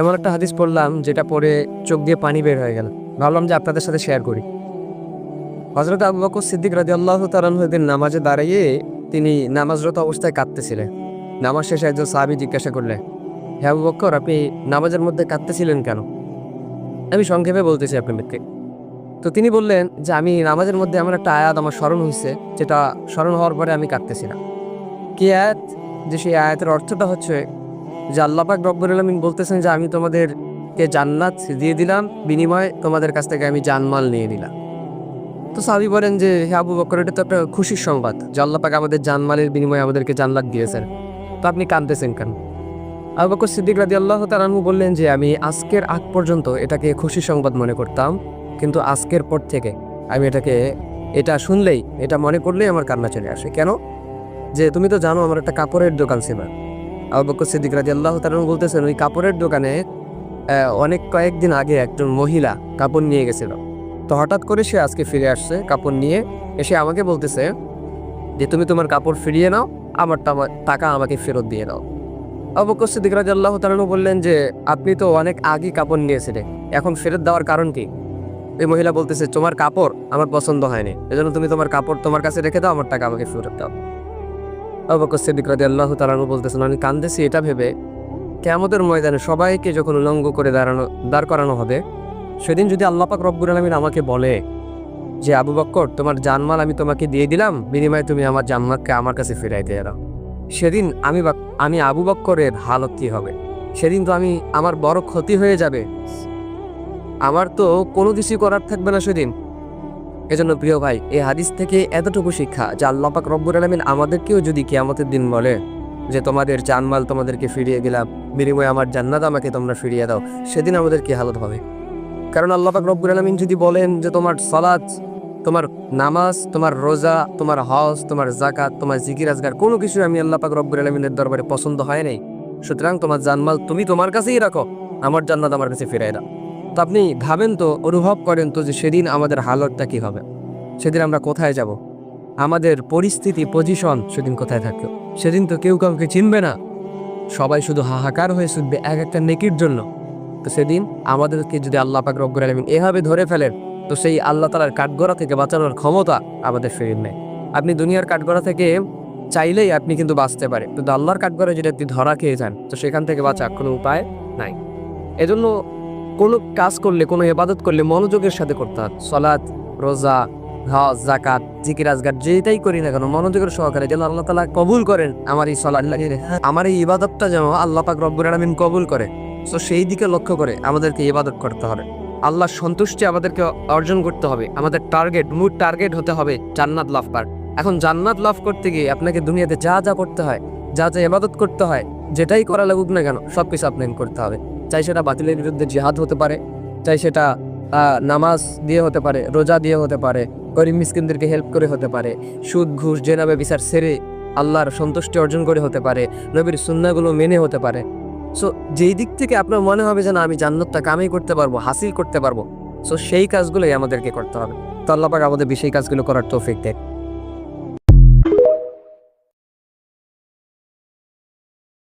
এমন একটা হাদিস পড়লাম যেটা পড়ে চোখ দিয়ে পানি বের হয়ে গেল। ভাবলাম যে আপনাদের সাথে শেয়ার করি। হযরত আবু বকর সিদ্দিক রাদিয়াল্লাহু তাআলা আনহু একদিন নামাজে দাঁড়িয়ে তিনি নামাজরত অবস্থায় কাঁদতেছিলেন। নামাজ শেষে একজন সাহাবী জিজ্ঞাসা করলেন, হে আবু বকর, আপনি নামাজের মধ্যে কাঁদতেছিলেন কেন? আমি সংক্ষেপে বলতেছি আপনাদেরকে। তো তিনি বললেন যে আমি নামাজের মধ্যে এমন একটা আয়াত আমার স্মরণ হয়েছে, যেটা স্মরণ হওয়ার পরে আমি কাঁদতেছিলাম। কি আয়াত? যে সেই আয়াতের অর্থটা হচ্ছে যে আল্লাহ পাক রব্বুল আলামিন বলতেছেন যে আমি তোমাদেরকে জান্নাত দিয়ে দিলাম, বিনিময়ে তোমাদের কাছ থেকে আমি জানমাল নিয়ে নিলাম। তো সাহাবী বলেন যে হে আবু বকর, এটা তো একটা খুশির সংবাদ যে আল্লাহ পাক আমাদের জানমালের বিনিময়ে আমাদেরকে জান্নাত দিয়েছেন, তো আপনি কাঁদতেছেন কেন? আবু বকর সিদ্দিক রাদিয়াল্লাহু তাআলা আনহু বললেন যে আমি আজকের আগ পর্যন্ত এটাকে খুশির সংবাদ মনে করতাম, কিন্তু আজকের পর থেকে আমি এটা শুনলেই, এটা মনে করলেই আমার কান্না চলে আসে। কেন? যে তুমি তো জানো আমার একটা কাপড়ের দোকান ছিল। আবু বকর সিদ্দিক রাদিয়াল্লাহু তাআলা আনহু বলতেছেন ওই কাপড়ের দোকানে কয়েকদিন আগে একজন মহিলা কাপড় নিয়ে গেছিল। তো হঠাৎ করে সে আজকে ফিরে আসছে কাপড় নিয়ে, এসে আমাকে বলতেছে যে তুমি তোমার কাপড় ফিরিয়ে নাও, আমার টাকা আমাকে ফেরত দিয়ে দাও। আবু বকর সিদ্দিক রাদিয়াল্লাহু তাআলা আনহু বললেন যে আপনি তো অনেক আগে কাপড় নিয়েছিলেন, এখন ফেরত দেওয়ার কারণ কি? এই মহিলা বলতেছে তোমার কাপড় আমার পছন্দ হয়নি, এজন্য তুমি তোমার কাপড় তোমার কাছে রেখে দাও, আমার টাকা আমাকে ফেরত দাও। আবু বকর সিদ্দিক রাদিয়াল্লাহু তাআলা আনহু বলতেছেন আমি কাঁদতেছি এটা ভেবে, কিয়ামতের ময়দানে সবাইকে যখন উলঙ্গ করে দাঁড় করানো হবে, সেদিন যদি আল্লাহ পাক রব্বুল আলামিন আমাকে বলে যে আবু বকর তোমার জানমাল আমি তোমাকে দিয়ে দিলাম, বিনিময়ে তুমি আমার জান্নাতকে আমার কাছে ফিরাই দিয়ে দাও, সেদিন আমি আবু বকরের হালত কি হবে? সেদিন তো আমার বড় ক্ষতি হয়ে যাবে, আমার তো কোনো কিছুই করার থাকবে না সেদিন। এজন্য প্রিয় ভাই, এই হাদিস থেকে এতটুকু শিক্ষা যে আল্লাহ পাক রব্বুল আলামিন আমাদেরকেও যদি কিয়ামতের দিন বলে যে তোমাদের জানমাল তোমাদেরকে ফিরিয়ে দিলাম, বিনিময়ে আমার জান্নাত আমাকে তোমরা ফিরিয়ে দাও, সেদিন আমাদের কি হালত হবে? কারণ আল্লাহ পাক রব্বুল আলামিন যদি বলেন যে তোমার সালাত, তোমার নামাজ, তোমার রোজা, তোমার হজ, তোমার যাকাত, তোমার জিকির আজগার কোনো কিছু আমি আল্লাহ পাক রব্বুল আলামিনের দরবারে পছন্দ হয় নাই, সুতরাং তোমার জানমাল তুমি তোমার কাছেই রাখো, আমার জান্নাত আমার কাছে ফিরিয়ে দাও। তো আপনি ভাবেন তো, অনুভব করেন তো যে সেদিন আমাদের হালতটা কি হবে? সেদিন আমরা কোথায় যাব? আমাদের পরিস্থিতি, পজিশন সেদিন কোথায় থাকবে? সেদিন তো কেউ কাউকে চিনবে না, সবাই শুধু হাহাকার হয়ে ছুটবে এক একটা নেকির জন্য। তো সেদিন আমাদেরকে যদি আল্লাহ পাক রব্বুল আলামিন এভাবে ধরে ফেলেন, তো সেই আল্লাহ তাআলার কাঠগড়া থেকে বাঁচানোর ক্ষমতা আমাদের ফিরে নেয়। আপনি দুনিয়ার কাঠগড়া থেকে চাইলেই আপনি কিন্তু বাঁচতে পারেন, কিন্তু আল্লাহর কাঠগড়া যদি আপনি ধরা খেয়ে যান, তো সেখান থেকে বাঁচার কোনো উপায় নাই। এজন্য কোনো কাজ করলে, কোনো ইবাদত করলে মনোযোগের সাথে করতে হয়। সালাত, রোজা, হজ, যাকাত, জিকির আজগার যেটাই করি না কেন মনোযোগের সহকারে যেন আল্লাহ তাআলা কবুল করেন আমার এই সালাত, আমার এই ইবাদতটা যেন আল্লাহ পাক রব্বুল আলামিন কবুল করে। তো সেই দিকে লক্ষ্য করে আমাদেরকে ইবাদত করতে হবে, আল্লাহর সন্তুষ্টি আমাদেরকে অর্জন করতে হবে। আমাদের মূল টার্গেট হতে হবে জান্নাত লাভ করার। এখন জান্নাত লাভ করতে গিয়ে আপনাকে দুনিয়াতে যা যা করতে হয়, যা যা ইবাদত করতে হয়, যেটাই করা লাগুক না কেন সবকিছু আপনাকে করতে হবে। চাই সেটা বাতিলের বিরুদ্ধে জিহাদ হতে পারে, চাই সেটা নামাজ দিয়ে হতে পারে, রোজা দিয়ে হতে পারে, গরিব মিসকিনদেরকে হেল্প করে হতে পারে, সুদ ঘুষ জেনাবে বিচার ছেড়ে আল্লাহর সন্তুষ্টি অর্জন করে হতে পারে, নবীর সুন্নাহগুলো মেনে হতে পারে। সো যেই দিক থেকে আপনার মনে হবে যে না আমি জান্নাতটা কামাই করতে পারবো, হাসিল করতে পারবো, সো সেই কাজগুলোই আমাদেরকে করতে হবে। তো আল্লাহ পাক আমাদের সেই কাজগুলো করার তৌফিক দেয়।